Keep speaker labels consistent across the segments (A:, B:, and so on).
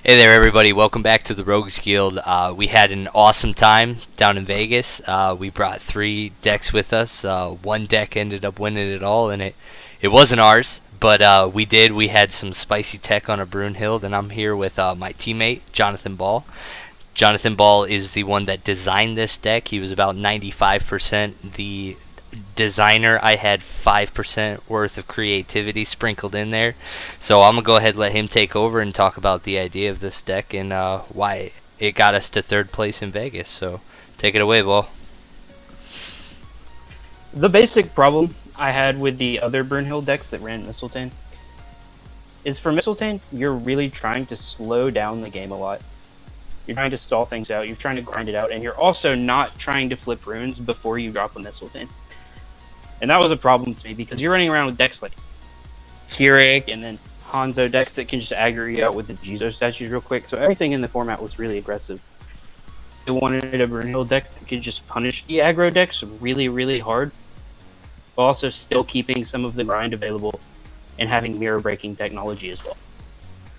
A: Hey there, everybody. Welcome back to the Rogues Guild. We had an awesome time down in Vegas. We brought 3 decks with us. One deck ended up winning it all, and it wasn't ours, but we did. We had some spicy tech on a Brunhild, and I'm here with my teammate, Jonathan Ball. Jonathan Ball is the one that designed this deck. He was about 95% the designer. I had 5% worth of creativity sprinkled in there. So I'm going to go ahead and let him take over and talk about the idea of this deck and why it got us to 3rd place in Vegas. So take it away, Ball.
B: The basic problem I had with the other Brunhild decks that ran Mistletoe is for Mistletoe, you're really trying to slow down the game a lot. You're trying to stall things out, you're trying to grind it out, and you're also not trying to flip runes before you drop a Mistletoe. And that was a problem to me because you're running around with decks like Keurig and then Hanzo decks that can just aggro you out with the Jizo statues real quick. So everything in the format was really aggressive. They wanted a Brunhild deck that could just punish the aggro decks really, really hard, while also still keeping some of the grind available and having mirror breaking technology as well.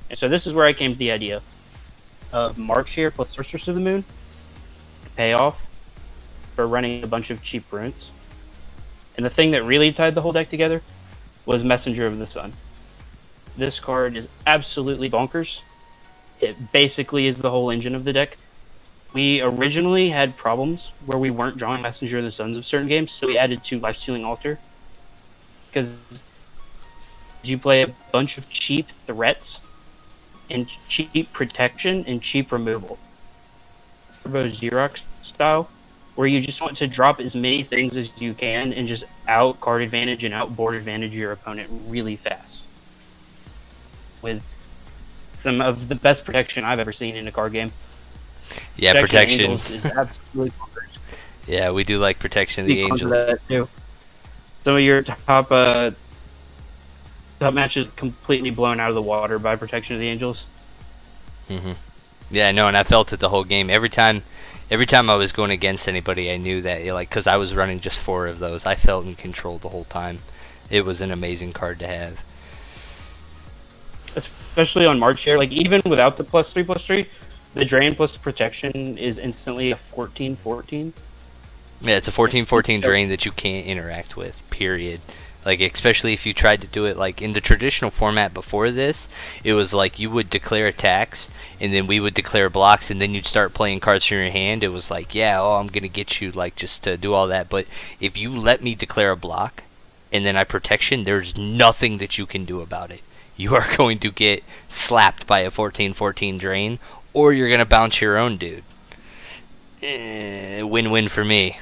B: And so this is where I came to the idea of March here plus Sorceress of the Moon payoff for running a bunch of cheap runes. And the thing that really tied the whole deck together was Messenger of the Sun. This card is absolutely bonkers. It basically is the whole engine of the deck. We originally had problems where we weren't drawing Messenger of the Suns of certain games, so we added 2 Life-Stealing Altar. Because you play a bunch of cheap threats, and cheap protection, and cheap removal. Turbo Xerox style, where you just want to drop as many things as you can and just out card advantage and out board advantage your opponent really fast. With some of the best protection I've ever seen in a card game.
A: Yeah, protection.
B: Is absolutely bonkers.
A: Yeah, we do like Protection of the Angels.
B: That too. Some of your top matches completely blown out of the water by Protection of the Angels.
A: Yeah, no, and I felt it the whole game. Every time I was going against anybody, I knew that, because I was running just 4 of those, I felt in control the whole time. It was an amazing card to have.
B: Especially on March here, even without the +3/+3, the drain plus protection is instantly a 14/14.
A: Yeah, it's a 14/14 drain that you can't interact with, period. Especially if you tried to do it in the traditional format before this, it was you would declare attacks, and then we would declare blocks, and then you'd start playing cards from your hand. It was I'm gonna get you just to do all that. But if you let me declare a block, and then I protection, there's nothing that you can do about it. You are going to get slapped by a 14/14 drain, or you're gonna bounce your own dude. Win-win for me.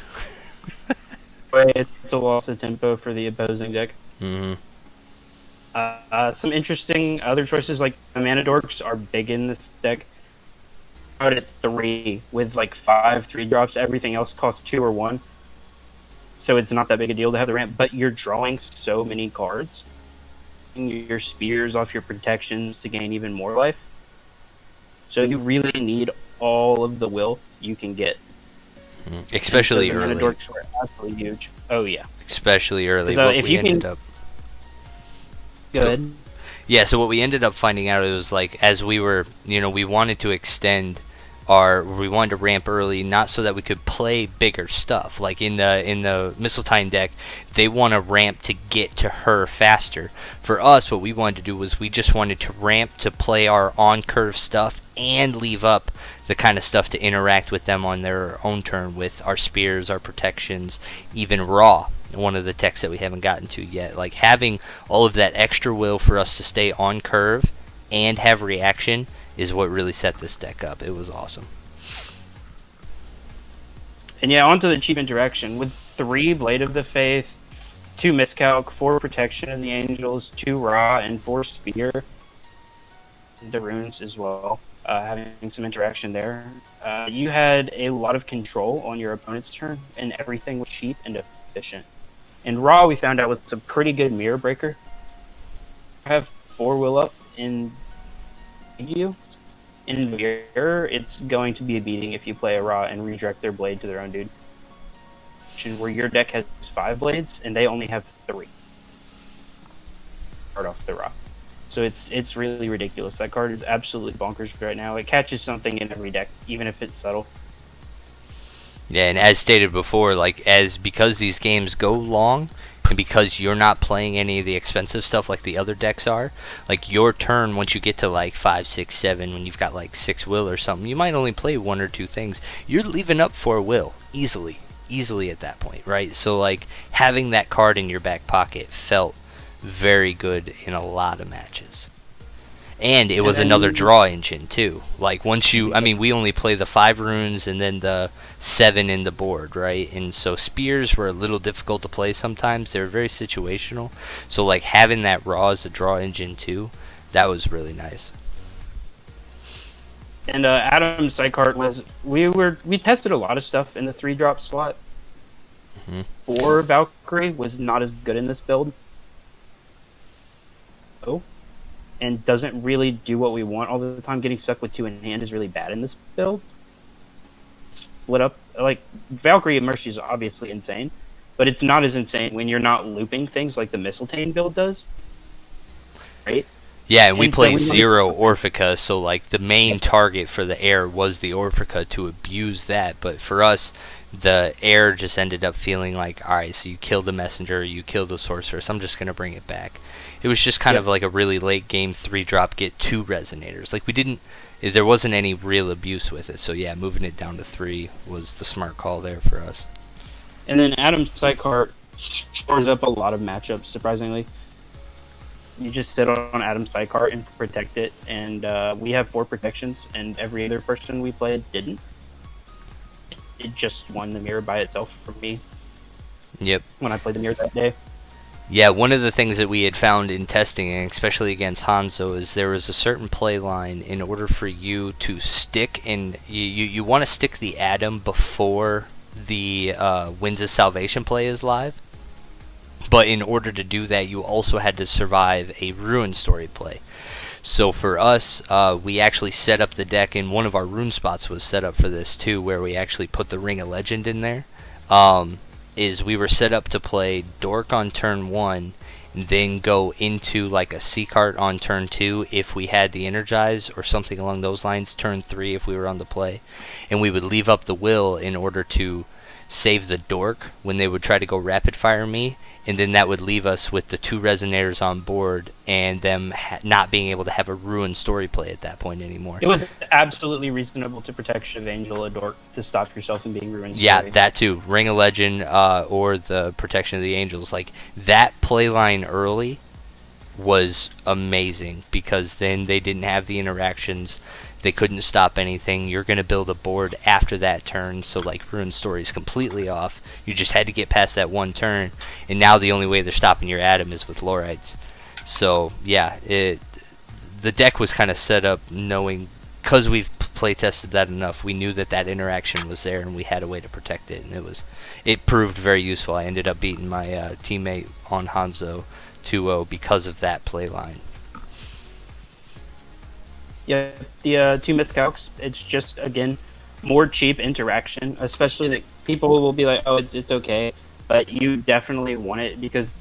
B: It's a loss of tempo for the opposing deck.
A: Mm-hmm.
B: Some interesting other choices the Mana Dorks are big in this deck. Out at 3 with 5 3-drops. Everything else costs 2 or 1. So it's not that big a deal to have the ramp, but you're drawing so many cards. Your spears off your protections to gain even more life. So you really need all of the will you can get.
A: Especially early.
B: The Mana Dorks were absolutely huge. Oh yeah.
A: Especially early.
B: So
A: What we ended up.
B: Good.
A: Yeah, so what we ended up finding out was as we were, we wanted to extend we wanted to ramp early, not so that we could play bigger stuff. In the Mistletoe deck, they want to ramp to get to her faster. For us, what we wanted to do was we just wanted to ramp to play our on-curve stuff and leave up the kind of stuff to interact with them on their own turn with our spears, our protections, even Raw, one of the techs that we haven't gotten to yet. Having all of that extra will for us to stay on curve and have reaction is what really set this deck up. It was awesome.
B: And yeah, onto the cheap interaction. With 3 Blade of the Faith, 2 Miscalc, 4 Protection of the Angels, 2 Ra, and 4 Spear. The runes as well, having some interaction there. You had a lot of control on your opponent's turn, and everything was cheap and efficient. And Ra, we found out, was a pretty good mirror breaker. Have 4 will up in you. In mirror, it's going to be a beating if you play a Ra and redirect their blade to their own dude. Where your deck has 5 blades and they only have 3. Start off the Ra. So it's really ridiculous. That card is absolutely bonkers right now. It catches something in every deck, even if it's subtle.
A: Yeah, and as stated before, like because these games go long, and because you're not playing any of the expensive stuff like the other decks are, like your turn once you get to like 5, 6, 7, when you've got like 6 will or something, you might only play 1 or 2 things. You're leaving up for a will easily at that point, right? So like having that card in your back pocket felt very good in a lot of matches. And it was another draw engine too. Like once you, I mean, we only play the 5 runes and then the 7 in the board, right? And so spears were a little difficult to play sometimes. They were very situational. So like having that raw as a draw engine too, that was really nice.
B: And Adam's sidecart was we tested a lot of stuff in the 3-drop slot.
A: Mm-hmm.
B: 4 Valkyrie was not as good in this build. Oh. And doesn't really do what we want all the time. Getting stuck with 2 in hand is really bad in this build. Split up, like Valkyrie and Mercy is obviously insane, but it's not as insane when you're not looping things like the Mistletoe build does, right?
A: Yeah, and we played 0 Orphica, so like the main target for the air was the Orphica to abuse that, but for us, the air just ended up feeling like, alright, so you killed the messenger, you killed the sorceress, I'm just going to bring it back. It was just kind of like a really late game 3-drop, get 2 resonators. Like there wasn't any real abuse with it, so yeah, moving it down to 3 was the smart call there for us.
B: And then Adam's sidecart shores up a lot of matchups, surprisingly. You just sit on Adam's sidecart and protect it, and we have 4 protections, and every other person we played didn't. It just won the mirror by itself for me.
A: Yep.
B: When I played the mirror that day.
A: Yeah, one of the things that we had found in testing, and especially against Hanzo, is there was a certain play line in order for you to stick, and you want to stick the Adam before the Winds of Salvation play is live. But in order to do that, you also had to survive a Ruin Story play. So for us, we actually set up the deck, and one of our rune spots was set up for this too, where we actually put the Ring of Legend in there. Is we were set up to play Dork on turn 1, and then go into like a C-cart on turn 2 if we had the Energize or something along those lines, turn 3 if we were on the play. And we would leave up the will in order to save the Dork when they would try to go rapid fire me, and then that would leave us with the 2 resonators on board and them not being able to have a Ruin Story play at that point anymore.
B: It was absolutely reasonable to Protection of Angel a Dork to stop yourself from being Ruin Story.
A: Yeah, that too. Ring of Legend or the Protection of the Angels. Like that play line early was amazing because then they didn't have the interactions. They couldn't stop anything. You're going to build a board after that turn, so like Ruin Story is completely off. You just had to get past that one turn, and now the only way they're stopping your Atom is with Lorites. So yeah, the deck was kind of set up knowing, because we've play tested that enough, we knew that that interaction was there, and we had a way to protect it, and it proved very useful. I ended up beating my teammate on Hanzo 2-0 because of that play line.
B: Yeah, the 2 miscalcs, it's just, again, more cheap interaction, especially that people will be like, oh, it's okay, but you definitely want it because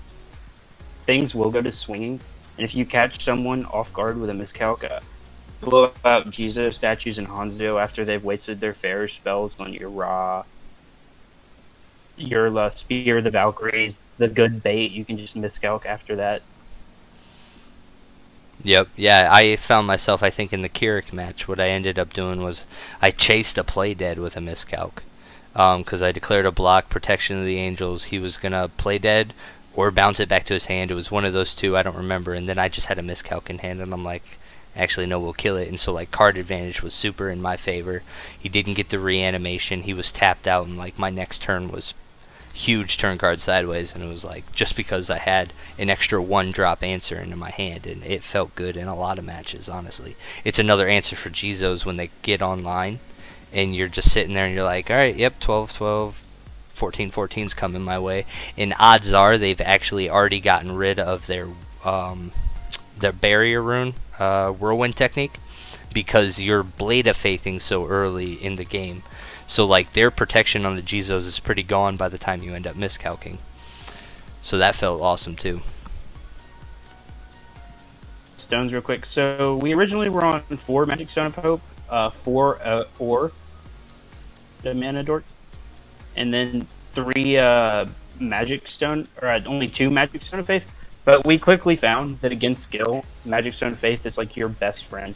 B: things will go to swinging, and if you catch someone off guard with a miscalc, blow out Jizo statues and Hanzo after they've wasted their fair spells on your Ra, your Spear, the Valkyries, the good bait, you can just miscalc after that.
A: Yep, yeah, I found myself, I think, in the Kirik match, what I ended up doing was I chased a play dead with a miscalc. Because I declared a block, Protection of the Angels, he was going to play dead or bounce it back to his hand. It was one of those two, I don't remember, and then I just had a miscalc in hand, and I'm like, actually, no, we'll kill it. And so, like, card advantage was super in my favor. He didn't get the reanimation, he was tapped out, and, like, my next turn was huge turn card sideways, and it was like just because I had an extra 1-drop answer into my hand, and it felt good in a lot of matches. Honestly, it's another answer for Jizos when they get online and you're just sitting there and you're like, alright, yep, 12-12, 14-14's coming my way, and odds are they've actually already gotten rid of their barrier rune whirlwind technique, because you're Blade of Faithing so early in the game. So like their protection on the Jizos is pretty gone by the time you end up miscalking. So that felt awesome too.
B: stones real quick. So we originally were on 4 Magic Stone of Hope, 4 the Mana Dork, and then 3 Magic Stone, or only 2 Magic Stone of Faith. But we quickly found that against skill, Magic Stone of Faith is like your best friend.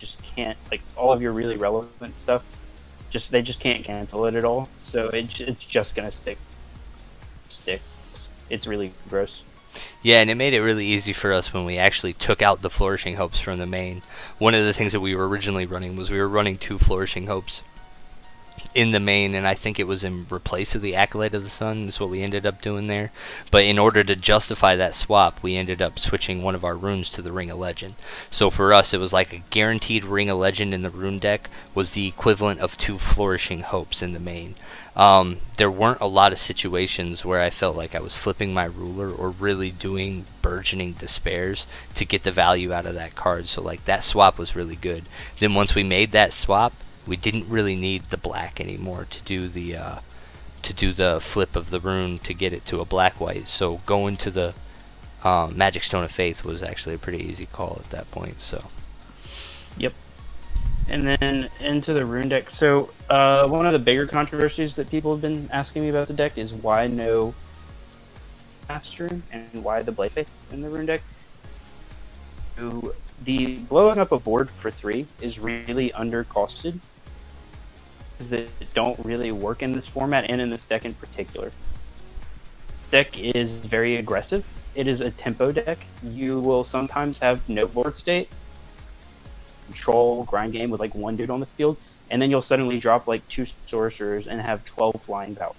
B: Just can't, like, all of your really relevant stuff, they just can't cancel it at all. So it's just gonna stick. It's really gross.
A: Yeah, and it made it really easy for us when we actually took out the Flourishing Hopes from the main. One of the things that we were originally running was we were running 2 Flourishing Hopes in the main, and I think it was in replace of the Acolyte of the Sun is what we ended up doing there. But in order to justify that swap, we ended up switching one of our runes to the Ring of Legend. So for us, it was like a guaranteed Ring of Legend in the rune deck was the equivalent of 2 Flourishing Hopes in the main. There weren't a lot of situations where I felt like I was flipping my ruler or really doing Burgeoning Despairs to get the value out of that card. So like that swap was really good. Then once we made that swap, we didn't really need the black anymore to do the flip of the rune to get it to a black-white. So going to the Magic Stone of Faith was actually a pretty easy call at that point. So.
B: Yep. And then into the rune deck. So one of the bigger controversies that people have been asking me about the deck is why no Master Rune and why the Blade Faith in the rune deck. So the blowing up a board for 3 is really undercosted, because they don't really work in this format and in this deck in particular. This deck is very aggressive. It is a tempo deck. You will sometimes have no board state, control, grind game with like 1 dude on the field, and then you'll suddenly drop like 2 sorcerers and have 12 flying power.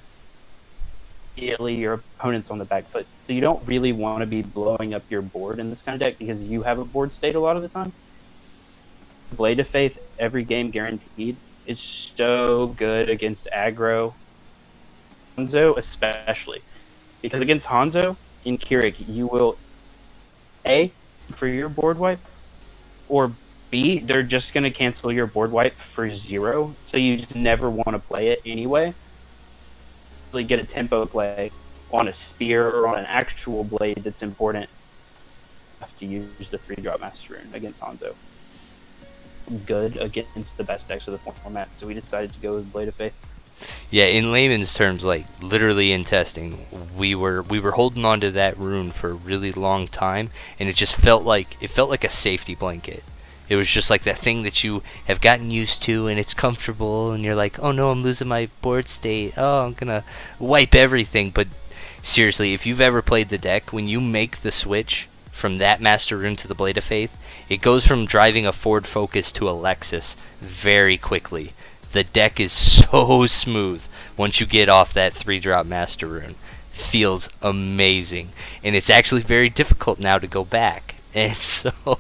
B: Immediately your opponent's on the back foot. So you don't really want to be blowing up your board in this kind of deck because you have a board state a lot of the time. Blade of Faith, every game guaranteed. It's so good against aggro. Hanzo especially. Because against Hanzo, in Keurig, you will A, for your board wipe, or B, they're just going to cancel your board wipe for 0, so you just never want to play it anyway. Really get a tempo play on a spear or on an actual blade that's important. You have to use the 3-drop Master Rune against Hanzo. Good against the best decks of the format, so we decided to go with Blade of Faith.
A: Yeah, in layman's terms, like literally in testing, we were holding on to that rune for a really long time, and it just felt like a safety blanket. It was just like that thing that you have gotten used to, and it's comfortable, and you're like, oh no, I'm losing my board state. Oh, I'm gonna wipe everything. But seriously, if you've ever played the deck, when you make the switch from that Master Rune to the Blade of Faith, it goes from driving a Ford Focus to a Lexus very quickly. The deck is so smooth once you get off that 3-drop Master Rune. Feels amazing. And it's actually very difficult now to go back. And so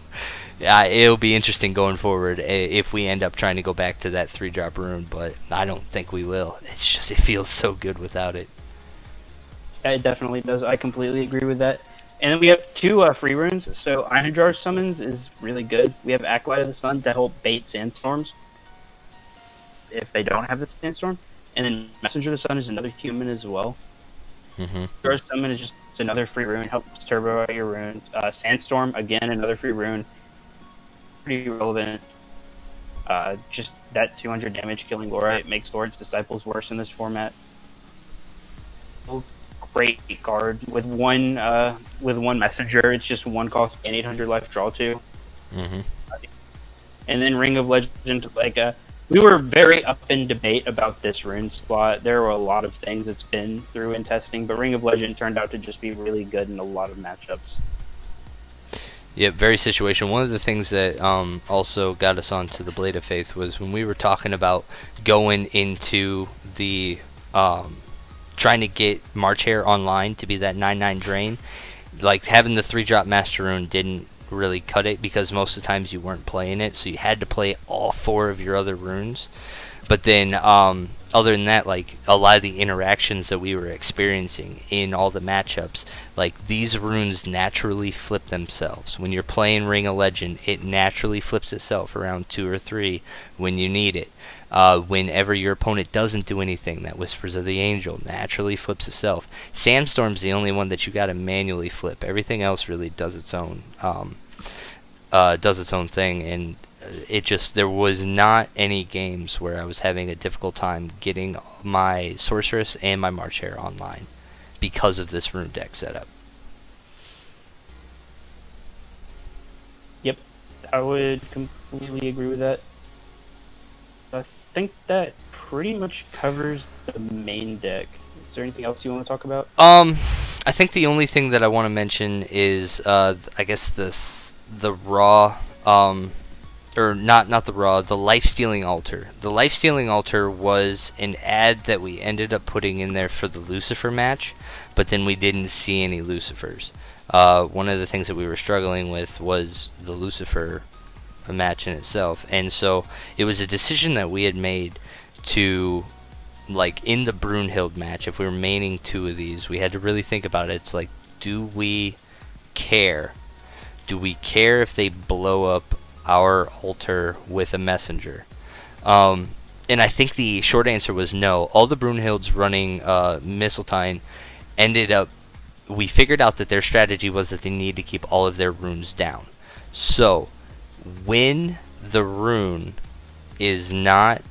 A: it'll be interesting going forward if we end up trying to go back to that 3-drop rune, but I don't think we will. It's just, it feels so good without it.
B: It definitely does. I completely agree with that. And then we have 2 free runes. So Iron Jar Summons is really good. We have Acolyte of the Sun to help bait Sandstorms if they don't have the Sandstorm. And then Messenger of the Sun is another human as well. Jar Summon is just another free rune, helps turbo out your runes. Sandstorm, again, another free rune. Pretty relevant. Just that 200 damage killing Lorite makes Lord's Disciples worse in this format. Great card with one messenger. It's just 1 cost and 800 life draw 2. And then Ring of Legend, like we were very up in debate about this rune slot. There were a lot of things it's been through in testing, but Ring of Legend turned out to just be really good in a lot of matchups.
A: Yeah, very situational. One of the things that also got us onto the Blade of Faith was when we were talking about going into the trying to get March Hare online to be that 9/9 drain. Like having the 3-drop Master Rune didn't really cut it because most of the times you weren't playing it, so you had to play all 4 of your other runes. But then other than that, like a lot of the interactions that we were experiencing in all the matchups, like these runes naturally flip themselves. When you're playing Ring of Legend, it naturally flips itself around 2 or 3 when you need it. Whenever your opponent doesn't do anything, that Whispers of the Angel naturally flips itself. Sandstorm's the only one that you gotta manually flip. Everything else really does its own. does its own thing, and there was not any games where I was having a difficult time getting my Sorceress and my March Hare online because of this rune deck setup.
B: Yep, I would completely agree with that. I think that pretty much covers the main deck. Is there anything else you want to talk about?
A: I think the only thing that I want to mention is, I guess the raw, or not the raw, the life-stealing altar. The life-stealing altar was an ad that we ended up putting in there for the Lucifer match, but then we didn't see any Lucifers. One of the things that we were struggling with was the Lucifer match in itself, and so it was a decision that we had made to, like, in the Brunhild match, if we were maining 2 of these, we had to really think about it. It's like, do we care? Do we care if they blow up our altar with a messenger? And I think the short answer was no. All the Brunhilds running Mistletoe ended up, we figured out that their strategy was that they need to keep all of their runes down. So when the rune is not,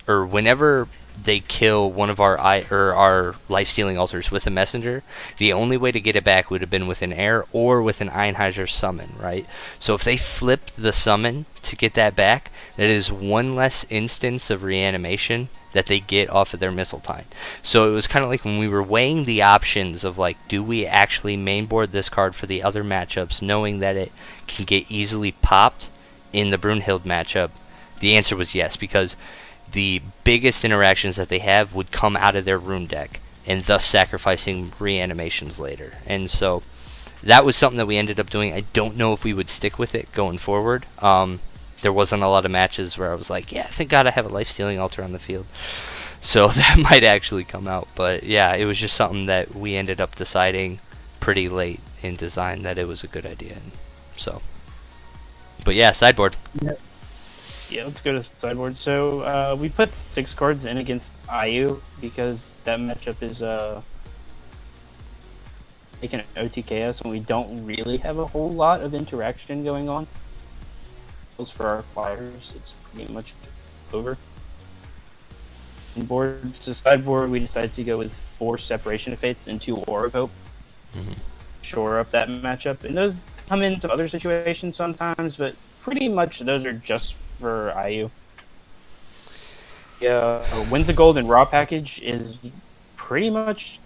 A: or whenever they kill one of our life-stealing altars with a messenger, the only way to get it back would have been with an air or with an Einheiser summon, right? So if they flip the summon to get that back, that is one less instance of reanimation that they get off of their Mistletoe. So it was kind of like when we were weighing the options of, like, do we actually mainboard this card for the other matchups, knowing that it can get easily popped in the Brunhild matchup? The answer was yes, because the biggest interactions that they have would come out of their rune deck, and thus sacrificing reanimations later. And so that was something that we ended up doing. I don't know if we would stick with it going forward. There wasn't a lot of matches where I was like, yeah, thank God I have a life-stealing altar on the field. So that might actually come out. But yeah, it was just something that we ended up deciding pretty late in design that it was a good idea. So, but yeah, sideboard.
B: Yep. Yeah, let's go to sideboard. So we put 6 cards in against IU because that matchup is they can OTK us, and we don't really have a whole lot of interaction going on. For our flyers, it's pretty much over. In board, so sideboard, we decided to go with 4 Separation of Fates and 2 Aura of Hope. Shore up that matchup, and those come into other situations sometimes, but pretty much those are just for IU. Yeah, Winds of Gold and Raw package is pretty much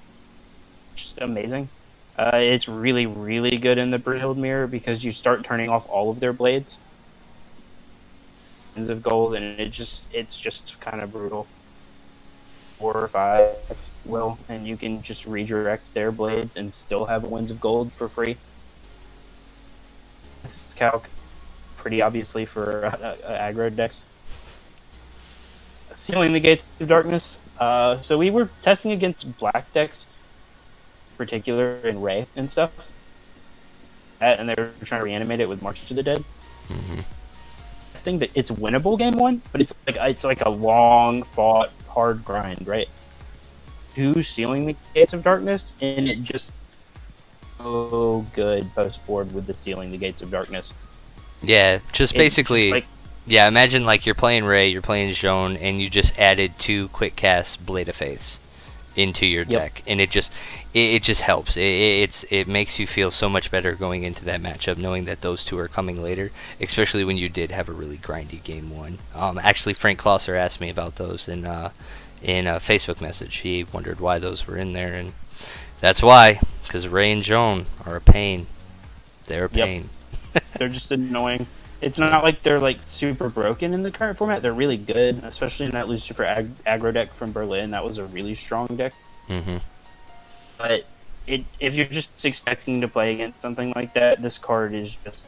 B: just amazing. It's really, really good in the Brunhild mirror because you start turning off all of their blades. Winds of Gold, and it's just kind of brutal. 4 or 5 will, and you can just redirect their blades and still have Winds of Gold for free. This calc, pretty obviously for aggro decks. Sealing the Gates of Darkness. So we were testing against black decks, in particular in Ray and stuff. And they were trying to reanimate it with March to the Dead. Thing that it's winnable game 1, but it's like a long fought hard grind, right? 2 Sealing the Gates of Darkness, and it just so good post board with the Sealing the Gates of Darkness.
A: Yeah, just basically,
B: just
A: yeah, imagine like you're playing Ray, you're playing Joan, and you just added 2 quick cast Blade of Faiths into your deck, and it just helps. It makes you feel so much better going into that matchup, knowing that those 2 are coming later, especially when you did have a really grindy game 1. Actually, Frank Klosser asked me about those in a Facebook message. He wondered why those were in there, and that's why, because Ray and Joan are a pain. They're a pain.
B: They're just annoying. It's not like they're like super broken in the current format. They're really good, especially in that Lucifer aggro deck from Berlin. That was a really strong deck. But if you're just expecting to play against something like that, this card is just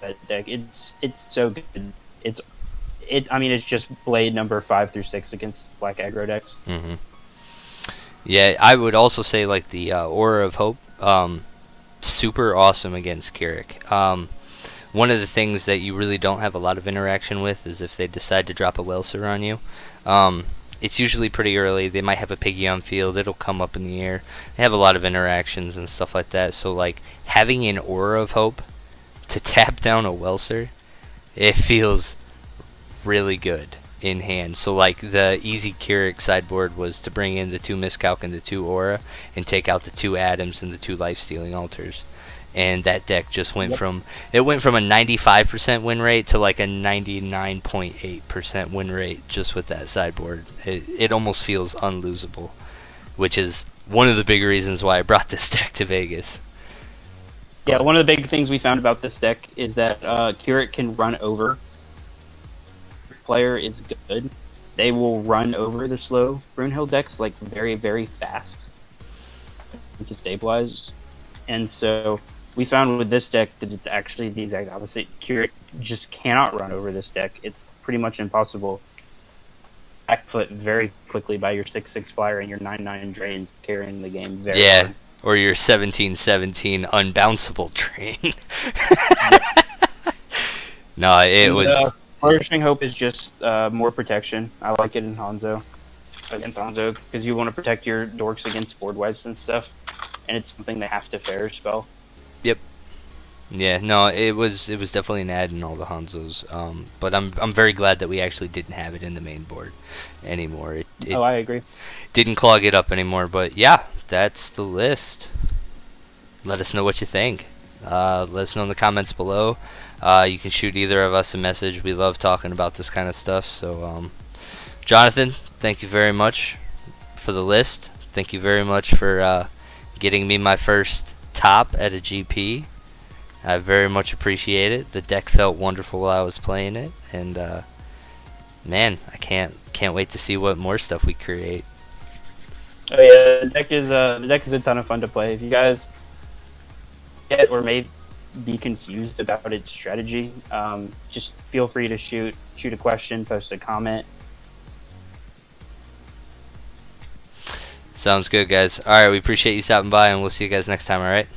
B: that deck. It's so good. I mean, it's just Blade number 5 through 6 against black aggro decks.
A: Yeah, I would also say like the Aura of Hope, super awesome against Keurig. One of the things that you really don't have a lot of interaction with is if they decide to drop a Welser on you. It's usually pretty early. They might have a Piggy on field. It'll come up in the air. They have a lot of interactions and stuff like that. So, like, having an Aura of Hope to tap down a Welser, it feels really good in hand. So like the easy Keurig sideboard was to bring in the 2 Miscalc and the 2 Aura and take out the 2 Adams and the 2 life-stealing altars. And that deck just went from a 95% win rate to like a 99.8% win rate just with that sideboard. It almost feels unlosable, which is one of the big reasons why I brought this deck to Vegas.
B: Yeah, one of the big things we found about this deck is that Keurig can run over. Player is good. They will run over the slow Brunhild decks like very, very fast to stabilize. And so we found with this deck that it's actually the exact opposite. Keurig just cannot run over this deck. It's pretty much impossible. Backfoot very quickly by your 6/6 flyer and your 9/9 drains carrying the game very hard.
A: Or your 17/17 unbounceable train. No, it was...
B: Flourishing Hope is just more protection. I like it in Hanzo. Against Hanzo, because you want to protect your dorks against board wipes and stuff. And it's something they have to fair spell.
A: Yep. Yeah, no, it was definitely an add in all the Hanzos. But I'm very glad that we actually didn't have it in the main board anymore.
B: I agree.
A: Didn't clog it up anymore. But yeah, that's the list. Let us know what you think. Let us know in the comments below. You can shoot either of us a message. We love talking about this kind of stuff. So, Jonathan, thank you very much for the list. Thank you very much for getting me my first top at a GP. I very much appreciate it. The deck felt wonderful while I was playing it, and man, I can't wait to see what more stuff we create.
B: Oh yeah, the deck is a ton of fun to play. If you guys get or may be confused about its strategy, just feel free to shoot a question, post a comment.
A: Sounds good, guys. Alright, we appreciate you stopping by, and we'll see you guys next time, alright?